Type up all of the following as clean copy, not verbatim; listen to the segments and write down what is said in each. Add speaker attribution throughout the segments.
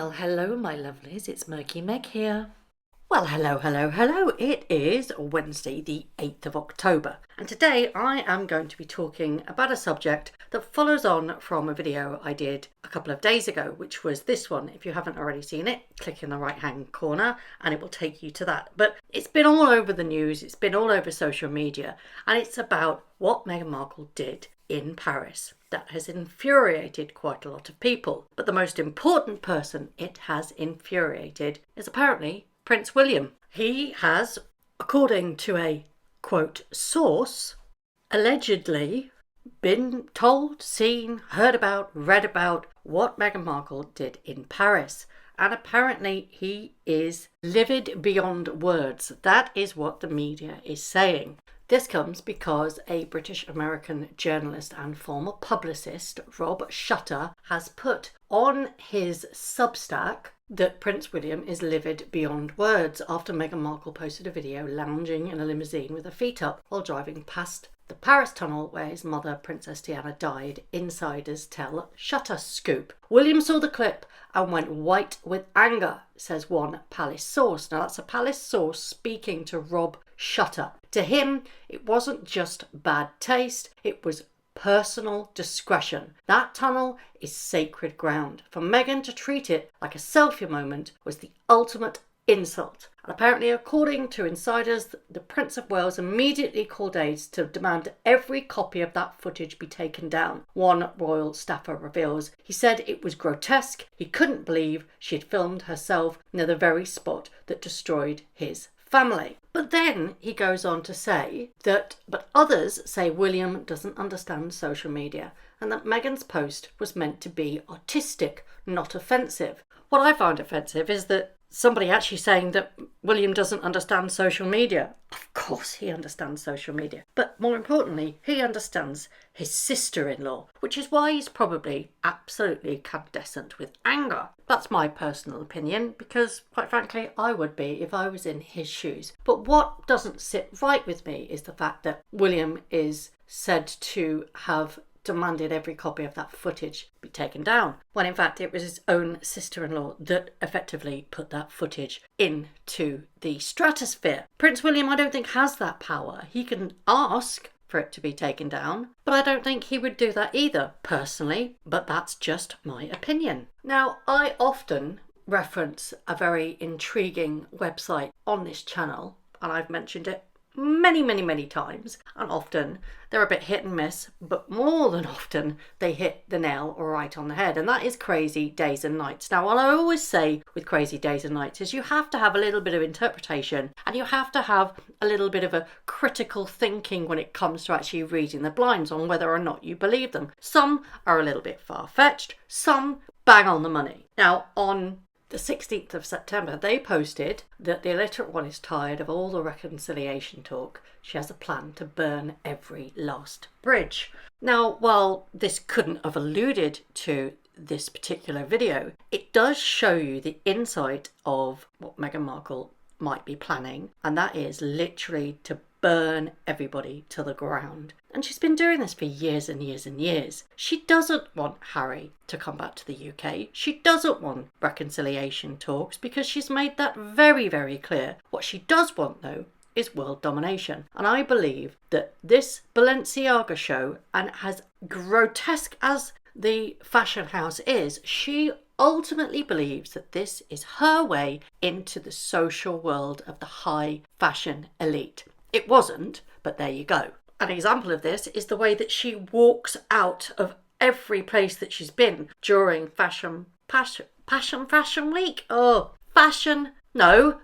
Speaker 1: Well, hello, my lovelies. It's Murky Meg here. Well, hello. It is Wednesday, the 8th of October. And today I am going to be talking about a subject that follows on from a video I did a couple of days ago, which was this one. If you haven't already seen it, click in the right-hand corner and it will take you to that. But it's been all over the news. It's been all over social media. And it's about what Meghan Markle did in Paris. That has infuriated quite a lot of people. But the most important person it has infuriated is apparently Prince William. He has, according to a, quote, source, allegedly been told, seen, heard about, read about what Meghan Markle did in Paris. And apparently he is livid beyond words. That is what the media is saying. This comes because a British-American journalist and former publicist, Rob Shutter, has put on his Substack that Prince William is livid beyond words after Meghan Markle posted a video lounging in a limousine with her feet up while driving past the Paris tunnel where his mother, Princess Diana, died, insiders tell Shutter Scoop. William saw the clip and went white with anger, says one palace source. Now that's a palace source speaking to Rob Shutter. To him, it wasn't just bad taste, it was personal discretion. That tunnel is sacred ground. For Meghan to treat it like a selfie moment was the ultimate insult. And apparently, according to insiders, the Prince of Wales immediately called aides to demand every copy of that footage be taken down. One royal staffer reveals he said it was grotesque. He couldn't believe she had filmed herself near the very spot that destroyed his family. But then he goes on to say but others say William doesn't understand social media and that Meghan's post was meant to be artistic, not offensive. What I find offensive is that somebody actually saying that William doesn't understand social media. Of course he understands social media. But more importantly, he understands his sister-in-law, which is why he's probably absolutely incandescent with anger. That's my personal opinion, because quite frankly, I would be if I was in his shoes. But what doesn't sit right with me is the fact that William is said to have demanded every copy of that footage be taken down, when in fact it was his own sister-in-law that effectively put that footage into the stratosphere. Prince William, I don't think, has that power. He can ask for it to be taken down, but I don't think he would do that either, personally, but that's just my opinion. Now, I often reference a very intriguing website on this channel, and I've mentioned it many times, and often they're a bit hit and miss, but more than often they hit the nail right on the head, and that is Crazy Days and Nights. Now, what I always say with Crazy Days and Nights is you have to have a little bit of interpretation and you have to have a little bit of a critical thinking when it comes to actually reading the blinds on whether or not you believe them. Some are a little bit far-fetched, some bang on the money. Now, on the 16th of September, they posted that the illiterate one is tired of all the reconciliation talk. She has a plan to burn every last bridge. Now, while this couldn't have alluded to this particular video, it does show you the insight of what Meghan Markle might be planning, and that is literally to burn everybody to the ground. And she's been doing this for years and years and years. She doesn't want Harry to come back to the UK. She doesn't want reconciliation talks because she's made that very clear. What she does want, though, is world domination. And I believe that this Balenciaga show, and as grotesque as the fashion house is, she ultimately believes that this is her way into the social world of the high fashion elite. It wasn't, but there you go. An example of this is the way that she walks out of every place that she's been during Fashion Week.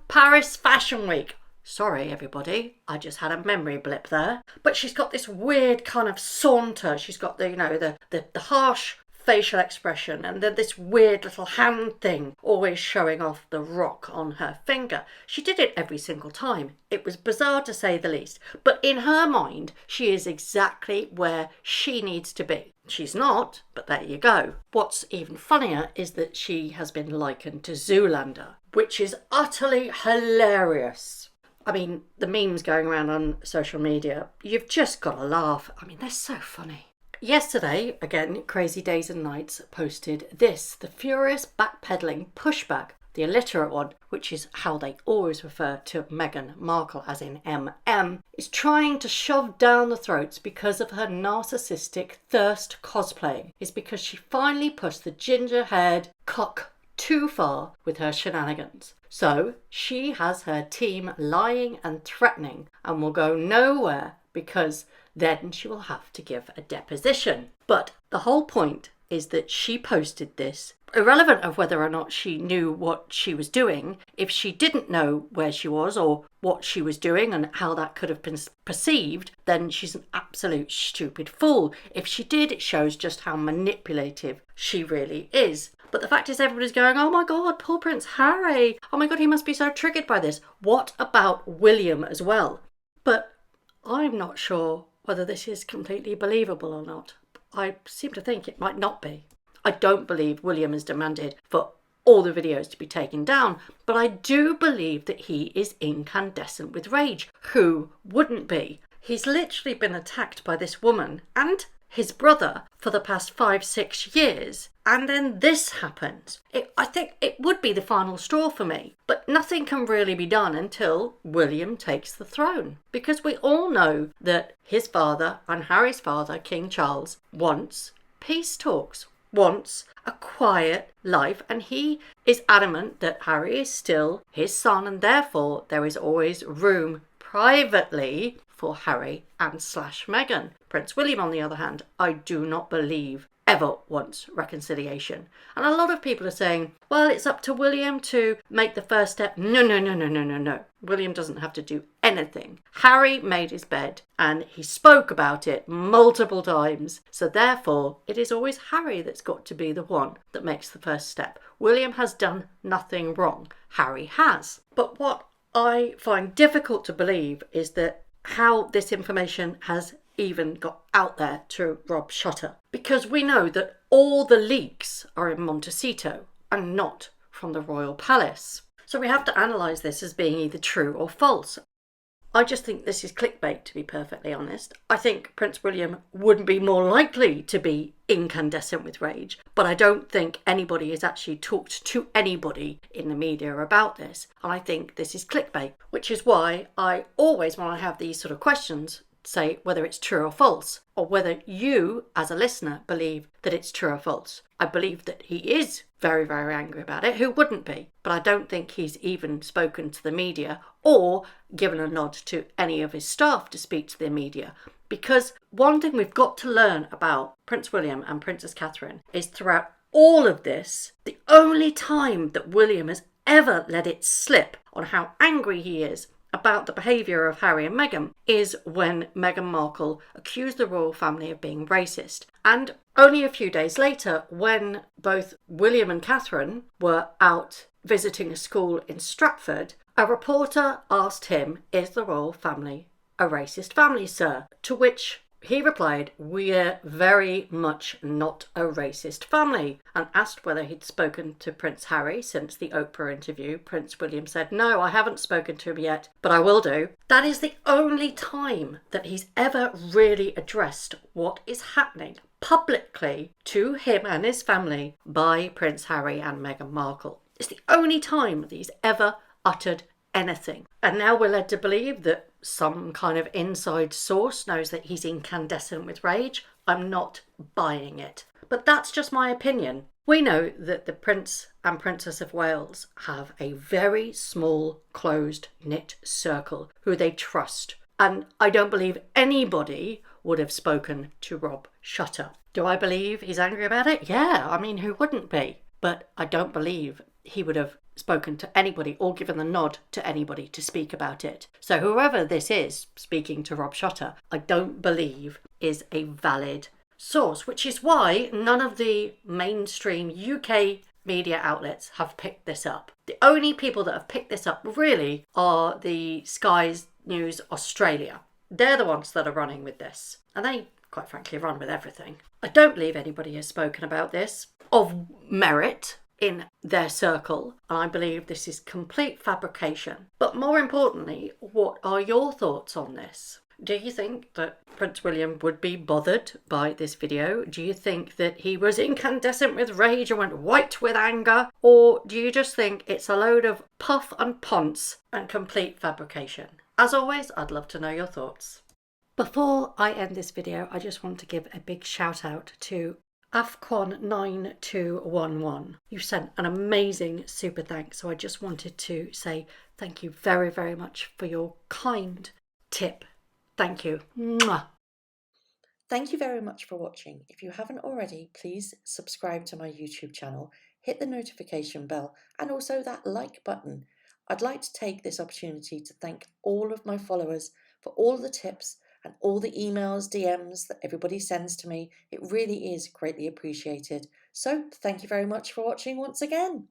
Speaker 1: Paris Fashion Week. Sorry, everybody. I just had a memory blip there. But she's got this weird kind of saunter. She's got the harsh facial expression and then this weird little hand thing always showing off the rock on her finger. She did it every single time. It was bizarre to say the least. But in her mind, she is exactly where she needs to be. She's not, but there you go. What's even funnier is that she has been likened to Zoolander, which is utterly hilarious. I mean, the memes going around on social media, you've just got to laugh. I mean, they're so funny. yesterday, again, Crazy Days and Nights posted this, the furious backpedaling pushback, the illiterate one, which is how they always refer to Meghan Markle, as in MM, is trying to shove down the throats because of her narcissistic thirst cosplaying. It's because she finally pushed the ginger-haired cock too far with her shenanigans. So she has her team lying and threatening and will go nowhere because then she will have to give a deposition. But the whole point is that she posted this, irrelevant of whether or not she knew what she was doing. If she didn't know where she was or what she was doing and how that could have been perceived, then she's an absolute stupid fool. If she did, it shows just how manipulative she really is. But the fact is, everybody's going, oh my God, poor Prince Harry. Oh my God, he must be so triggered by this. What about William as well? But I'm not sure whether this is completely believable or not. I seem to think it might not be. I don't believe William has demanded for all the videos to be taken down, but I do believe that he is incandescent with rage. Who wouldn't be? He's literally been attacked by this woman and his brother for the past 5-6 years, and then this happens. I think it would be the final straw for me, but nothing can really be done until William takes the throne, because we all know that his father and Harry's father, King Charles, wants peace talks, wants a quiet life, and he is adamant that Harry is still his son, and therefore there is always room privately for Harry and Meghan. Prince William, on the other hand, I do not believe ever wants reconciliation. And a lot of people are saying, well, it's up to William to make the first step. No. William doesn't have to do anything. Harry made his bed and he spoke about it multiple times. So therefore, it is always Harry that's got to be the one that makes the first step. William has done nothing wrong. Harry has. But what I find difficult to believe is that how this information has even got out there to Rob Shutter, because we know that all the leaks are in Montecito and not from the Royal Palace. So we have to analyse this as being either true or false. I just think this is clickbait, to be perfectly honest. I think Prince William would be more likely to be incandescent with rage, but I don't think anybody has actually talked to anybody in the media about this. And I think this is clickbait, which is why I always, when I have these sort of questions, say whether it's true or false, or whether you, as a listener, believe that it's true or false. I believe that he is very, very angry about it. Who wouldn't be? But I don't think he's even spoken to the media or given a nod to any of his staff to speak to the media. Because one thing we've got to learn about Prince William and Princess Catherine is throughout all of this, the only time that William has ever let it slip on how angry he is about the behaviour of Harry and Meghan is when Meghan Markle accused the royal family of being racist. And only a few days later, when both William and Catherine were out visiting a school in Stratford, a reporter asked him, "Is the royal family a racist family, sir?" To which he replied, "We're very much not a racist family," and asked whether he'd spoken to Prince Harry since the Oprah interview. Prince William said, "No, I haven't spoken to him yet, but I will do." That is the only time that he's ever really addressed what is happening publicly to him and his family by Prince Harry and Meghan Markle. It's the only time that he's ever uttered anything. And now we're led to believe that some kind of inside source knows that he's incandescent with rage. I'm not buying it. But that's just my opinion. We know that the Prince and Princess of Wales have a very small, closed-knit circle who they trust. And I don't believe anybody would have spoken to Rob Shutter. Do I believe he's angry about it? Yeah, I mean, who wouldn't be? But I don't believe he would have spoken to anybody or given the nod to anybody to speak about it. So whoever this is speaking to Rob Shutter, I don't believe is a valid source, which is why none of the mainstream UK media outlets have picked this up. The only people that have picked this up really are the Sky News Australia. They're the ones that are running with this, and they quite frankly run with everything. I don't believe anybody has spoken about this of merit in their circle, and I believe this is complete fabrication. But more importantly, what are your thoughts on this? Do you think that Prince William would be bothered by this video? Do you think that he was incandescent with rage and went white with anger? Or do you just think it's a load of puff and ponce and complete fabrication? As always, I'd love to know your thoughts. Before I end this video, I just want to give a big shout out to AFCON9211. You sent an amazing super thanks, so I just wanted to say thank you very, very much for your kind tip. Thank you. Mwah.
Speaker 2: Thank you very much for watching. If you haven't already, please subscribe to my YouTube channel, hit the notification bell and also that like button. I'd like to take this opportunity to thank all of my followers for all the tips and all the emails, DMs that everybody sends to me. It really is greatly appreciated. So thank you very much for watching once again.